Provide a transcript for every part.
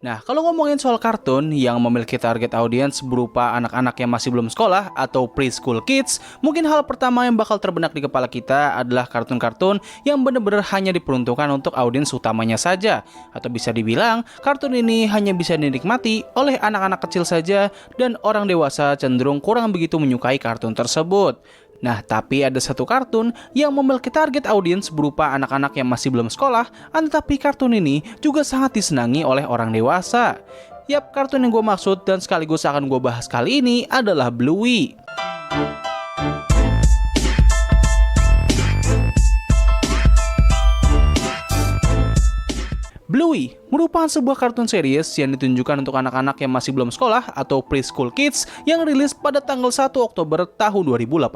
Nah, kalau ngomongin soal kartun yang memiliki target audiens berupa anak-anak yang masih belum sekolah atau preschool kids, mungkin hal pertama yang bakal terbenak di kepala kita adalah kartun-kartun yang benar-benar hanya diperuntukkan untuk audiens utamanya saja. Atau bisa dibilang, kartun ini hanya bisa dinikmati oleh anak-anak kecil saja dan orang dewasa cenderung kurang begitu menyukai kartun tersebut. Nah, tapi ada satu kartun yang memiliki target audiens berupa anak-anak yang masih belum sekolah, tetapi kartun ini juga sangat disenangi oleh orang dewasa. Yap, kartun yang gue maksud dan sekaligus akan gue bahas kali ini adalah Bluey. Bluey merupakan sebuah kartun series yang ditunjukkan untuk anak-anak yang masih belum sekolah atau preschool kids yang rilis pada tanggal 1 Oktober tahun 2018.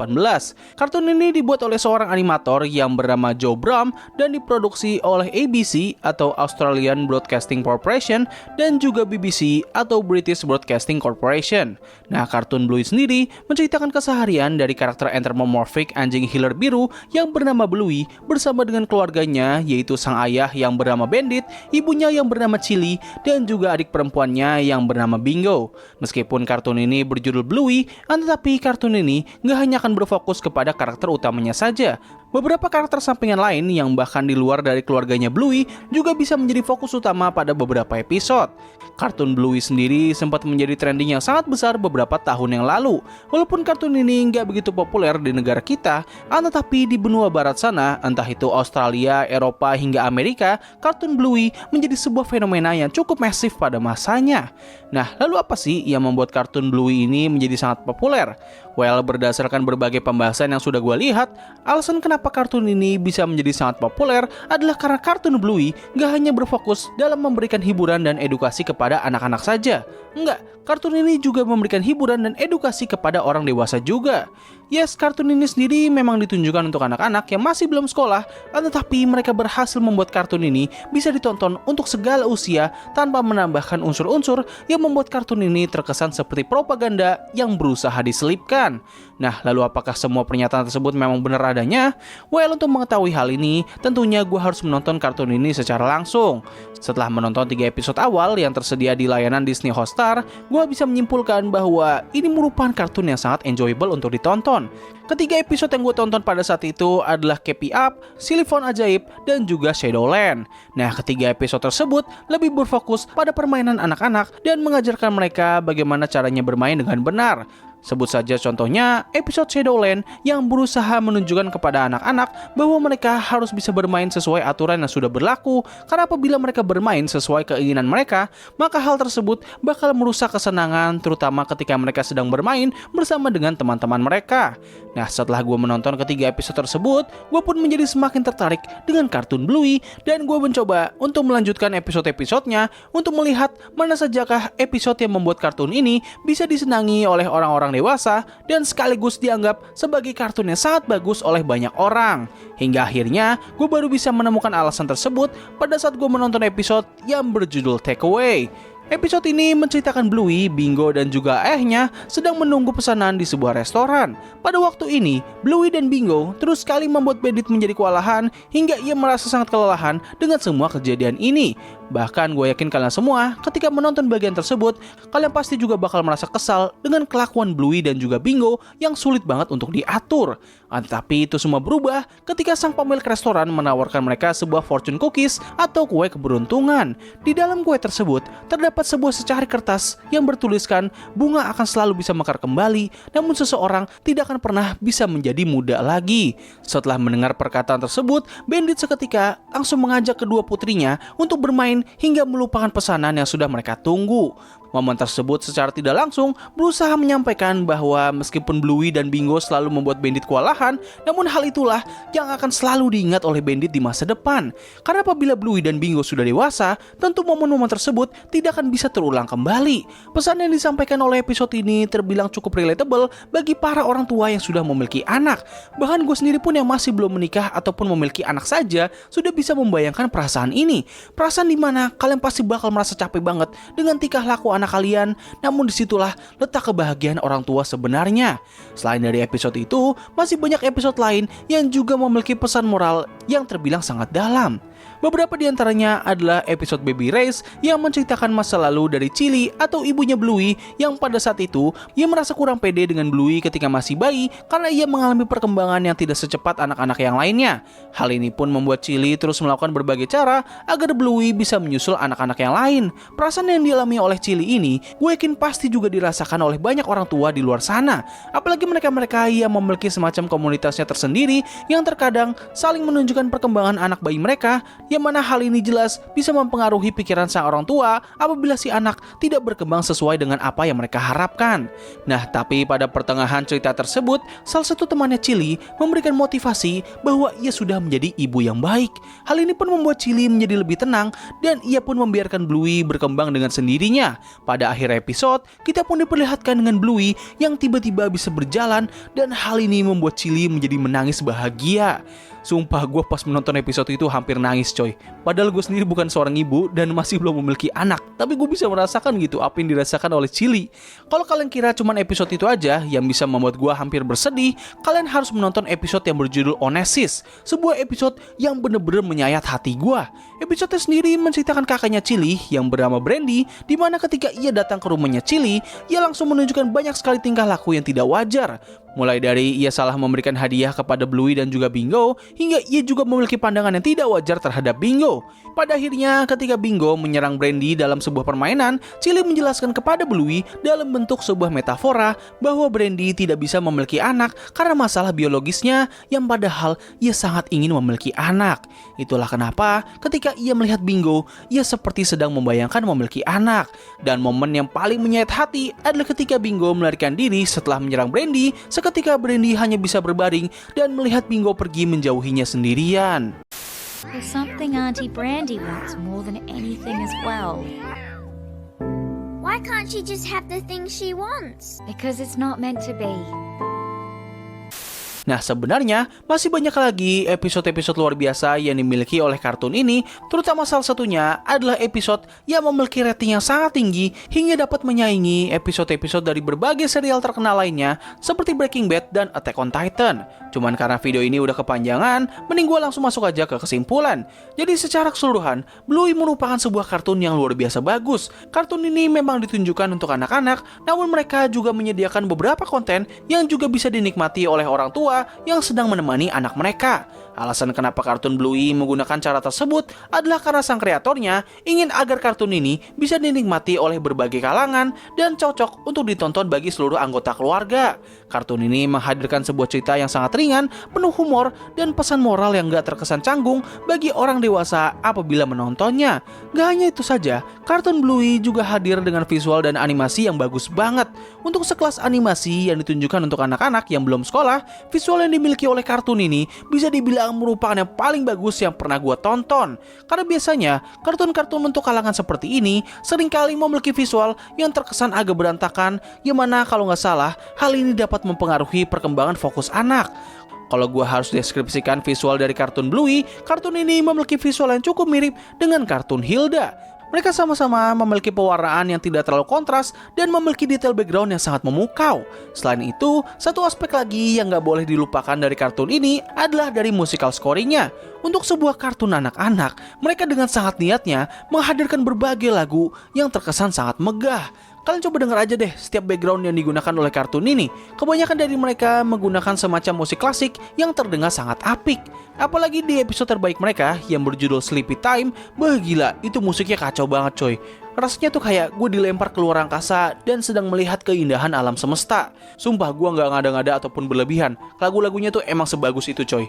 Kartun ini dibuat oleh seorang animator yang bernama Joe Bram dan diproduksi oleh ABC atau Australian Broadcasting Corporation dan juga BBC atau British Broadcasting Corporation. Nah, kartun Bluey sendiri menceritakan keseharian dari karakter anthropomorphic anjing heeler biru yang bernama Bluey bersama dengan keluarganya, yaitu sang ayah yang bernama Bandit, ibunya yang bernama Chili, dan juga adik perempuannya yang bernama Bingo. Meskipun kartun ini berjudul Bluey, tetapi kartun ini nggak hanya akan berfokus kepada karakter utamanya saja. Beberapa karakter sampingan lain yang bahkan di luar dari keluarganya Bluey juga bisa menjadi fokus utama pada beberapa episode. Kartun Bluey sendiri sempat menjadi trending yang sangat besar beberapa tahun yang lalu. Walaupun kartun ini nggak begitu populer di negara kita, tetapi di benua barat sana, entah itu Australia, Eropa, hingga Amerika, kartun Bluey menjadi sebuah fenomena yang cukup masif pada masanya. Nah, lalu apa sih yang membuat kartun Bluey ini menjadi sangat populer? Well, berdasarkan berbagai pembahasan yang sudah gue lihat, alasan kenapa kartun ini bisa menjadi sangat populer adalah karena kartun Bluey gak hanya berfokus dalam memberikan hiburan dan edukasi kepada anak-anak saja. Enggak, kartun ini juga memberikan hiburan dan edukasi kepada orang dewasa juga. Yes, kartun ini sendiri memang ditunjukkan untuk anak-anak yang masih belum sekolah, tetapi mereka berhasil membuat kartun ini bisa ditonton untuk segala usia tanpa menambahkan unsur-unsur yang membuat kartun ini terkesan seperti propaganda yang berusaha diselipkan. Nah, lalu apakah semua pernyataan tersebut memang benar adanya? Well, untuk mengetahui hal ini, tentunya gue harus menonton kartun ini secara langsung. Setelah menonton 3 episode awal yang tersedia di layanan Disney Hotstar, gue bisa menyimpulkan bahwa ini merupakan kartun yang sangat enjoyable untuk ditonton. Ketiga episode yang gue tonton pada saat itu adalah Keeping Up, Silly Phone Ajaib, dan juga Shadowland. Nah, ketiga episode tersebut lebih berfokus pada permainan anak-anak dan mengajarkan mereka bagaimana caranya bermain dengan benar. Sebut saja contohnya episode Shadowland yang berusaha menunjukkan kepada anak-anak bahwa mereka harus bisa bermain sesuai aturan yang sudah berlaku, karena apabila mereka bermain sesuai keinginan mereka, maka hal tersebut bakal merusak kesenangan, terutama ketika mereka sedang bermain bersama dengan teman-teman mereka. Nah, setelah gue menonton ketiga episode tersebut, gue pun menjadi semakin tertarik dengan kartun Bluey dan gue mencoba untuk melanjutkan episode-episodenya untuk melihat mana sajakah episode yang membuat kartun ini bisa disenangi oleh orang-orang dewasa dan sekaligus dianggap sebagai kartun yang sangat bagus oleh banyak orang. Hingga akhirnya gue baru bisa menemukan alasan tersebut pada saat gue menonton episode yang berjudul Takeaway. Episode ini menceritakan Bluey, Bingo, dan juga ayahnya sedang menunggu pesanan di sebuah restoran. Pada waktu ini, Bluey dan Bingo terus sekali membuat Bandit menjadi kewalahan hingga ia merasa sangat kelelahan dengan semua kejadian ini. Bahkan gue yakin kalian semua ketika menonton bagian tersebut, kalian pasti juga bakal merasa kesal dengan kelakuan Bluey dan juga Bingo yang sulit banget untuk diatur. Tetapi itu semua berubah ketika sang pemilik restoran menawarkan mereka sebuah fortune cookies atau kue keberuntungan. Di dalam kue tersebut terdapat sebuah secari kertas yang bertuliskan bunga akan selalu bisa mekar kembali, namun seseorang tidak akan pernah bisa menjadi muda lagi. Setelah mendengar perkataan tersebut, Bandit seketika langsung mengajak kedua putrinya untuk bermain hingga melupakan pesanan yang sudah mereka tunggu. Momen tersebut secara tidak langsung berusaha menyampaikan bahwa meskipun Bluey dan Bingo selalu membuat Bandit kewalahan, namun hal itulah yang akan selalu diingat oleh Bandit di masa depan. Karena apabila Bluey dan Bingo sudah dewasa, tentu momen-momen tersebut tidak akan bisa terulang kembali. Pesan yang disampaikan oleh episode ini terbilang cukup relatable bagi para orang tua yang sudah memiliki anak. Bahkan gue sendiri pun yang masih belum menikah ataupun memiliki anak saja sudah bisa membayangkan perasaan ini. Perasaan dimana kalian pasti bakal merasa capek banget dengan tingkah laku anak kalian, namun disitulah letak kebahagiaan orang tua sebenarnya. Selain dari episode itu, masih banyak episode lain yang juga memiliki pesan moral yang terbilang sangat dalam. Beberapa di antaranya adalah episode Baby Race yang menceritakan masa lalu dari Chili atau ibunya Bluey yang pada saat itu ia merasa kurang pede dengan Bluey ketika masih bayi karena ia mengalami perkembangan yang tidak secepat anak-anak yang lainnya. Hal ini pun membuat Chili terus melakukan berbagai cara agar Bluey bisa menyusul anak-anak yang lain. Perasaan yang dialami oleh Chili ini gue yakin pasti juga dirasakan oleh banyak orang tua di luar sana. Apalagi mereka-mereka yang memiliki semacam komunitasnya tersendiri yang terkadang saling menunjukkan perkembangan anak bayi mereka, yang mana hal ini jelas bisa mempengaruhi pikiran sang orang tua apabila si anak tidak berkembang sesuai dengan apa yang mereka harapkan. Nah, tapi pada pertengahan cerita tersebut, salah satu temannya Chili memberikan motivasi bahwa ia sudah menjadi ibu yang baik. Hal ini pun membuat Chili menjadi lebih tenang dan ia pun membiarkan Bluey berkembang dengan sendirinya. Pada akhir episode, kita pun diperlihatkan dengan Bluey yang tiba-tiba bisa berjalan dan hal ini membuat Chili menjadi menangis bahagia. Sumpah, gue pas menonton episode itu hampir nangis coy. Padahal gue sendiri bukan seorang ibu dan masih belum memiliki anak, tapi gue bisa merasakan gitu apa yang dirasakan oleh Chili. Kalau kalian kira cuman episode itu aja yang bisa membuat gue hampir bersedih, kalian harus menonton episode yang berjudul Onesis, sebuah episode yang bener-bener menyayat hati gue. Episode sendiri menceritakan kakaknya Chili yang bernama Brandy, di mana ketika ia datang ke rumahnya Chili, ia langsung menunjukkan banyak sekali tingkah laku yang tidak wajar. Mulai dari ia salah memberikan hadiah kepada Bluey dan juga Bingo, hingga ia juga memiliki pandangan yang tidak wajar terhadap Bingo. Pada akhirnya, ketika Bingo menyerang Brandy dalam sebuah permainan, Chili menjelaskan kepada Bluey dalam bentuk sebuah metafora bahwa Brandy tidak bisa memiliki anak karena masalah biologisnya yang padahal ia sangat ingin memiliki anak. Itulah kenapa ketika ia melihat Bingo, ia seperti sedang membayangkan memiliki anak. Dan momen yang paling menyayat hati adalah ketika Bingo melarikan diri setelah menyerang Brandy, ketika Brandy hanya bisa berbaring dan melihat Bingo pergi menjauhinya sendirian. There's something Auntie Brandy wants more than anything as well. Why can't she just have the thing she wants? Because it's not meant to be. Nah, sebenarnya masih banyak lagi episode-episode luar biasa yang dimiliki oleh kartun ini, terutama salah satunya adalah episode yang memiliki rating yang sangat tinggi hingga dapat menyaingi episode-episode dari berbagai serial terkenal lainnya seperti Breaking Bad dan Attack on Titan. Cuman karena video ini udah kepanjangan, mending gue langsung masuk aja ke kesimpulan. Jadi secara keseluruhan, Bluey merupakan sebuah kartun yang luar biasa bagus. Kartun ini memang ditunjukkan untuk anak-anak, namun mereka juga menyediakan beberapa konten yang juga bisa dinikmati oleh orang tua yang sedang menemani anak mereka. Alasan kenapa kartun Bluey menggunakan cara tersebut adalah karena sang kreatornya ingin agar kartun ini bisa dinikmati oleh berbagai kalangan dan cocok untuk ditonton bagi seluruh anggota keluarga. Kartun ini menghadirkan sebuah cerita yang sangat ringan, penuh humor, dan pesan moral yang gak terkesan canggung bagi orang dewasa apabila menontonnya. Gak hanya itu saja, kartun Bluey juga hadir dengan visual dan animasi yang bagus banget. Untuk sekelas animasi yang ditunjukkan untuk anak-anak yang belum sekolah, visual yang dimiliki oleh kartun ini bisa dibilang merupakan yang paling bagus yang pernah gue tonton. Karena biasanya kartun-kartun untuk kalangan seperti ini seringkali memiliki visual yang terkesan agak berantakan, yang mana kalau nggak salah hal ini dapat mempengaruhi perkembangan fokus anak. Kalau gue harus deskripsikan visual dari kartun Bluey, kartun ini memiliki visual yang cukup mirip dengan kartun Hilda. Mereka sama-sama memiliki pewarnaan yang tidak terlalu kontras dan memiliki detail background yang sangat memukau. Selain itu, satu aspek lagi yang gak boleh dilupakan dari kartun ini adalah dari musical scoringnya. Untuk sebuah kartun anak-anak, mereka dengan sangat niatnya menghadirkan berbagai lagu yang terkesan sangat megah. Kalian coba denger aja deh setiap background yang digunakan oleh kartun ini. Kebanyakan dari mereka menggunakan semacam musik klasik yang terdengar sangat apik. Apalagi di episode terbaik mereka yang berjudul Sleepy Time, gila, itu musiknya kacau banget coy. Rasanya tuh kayak gue dilempar keluar angkasa dan sedang melihat keindahan alam semesta. Sumpah, gue gak ngada-ngada ataupun berlebihan. Lagu-lagunya tuh emang sebagus itu coy.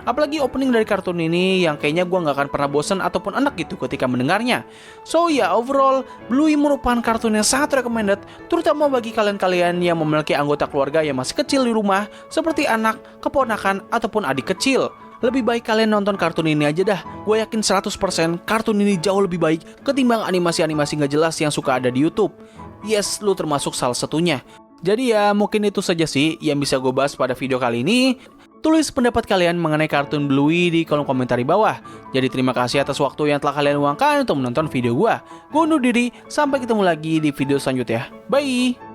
Apalagi opening dari kartun ini yang kayaknya gue gak akan pernah bosan ataupun enak gitu ketika mendengarnya. So ya, overall, Bluey merupakan kartun yang sangat recommended, terutama bagi kalian-kalian yang memiliki anggota keluarga yang masih kecil di rumah, seperti anak, keponakan, ataupun adik kecil. Lebih baik kalian nonton kartun ini aja dah. Gue yakin 100% kartun ini jauh lebih baik ketimbang animasi-animasi gak jelas yang suka ada di YouTube. Yes, lu termasuk salah satunya. Jadi ya, mungkin itu saja sih yang bisa gue bahas pada video kali ini. Tulis pendapat kalian mengenai kartun Bluey di kolom komentar di bawah. Jadi terima kasih atas waktu yang telah kalian luangkan untuk menonton video gua. Gua undur diri, sampai ketemu lagi di video selanjutnya. Bye!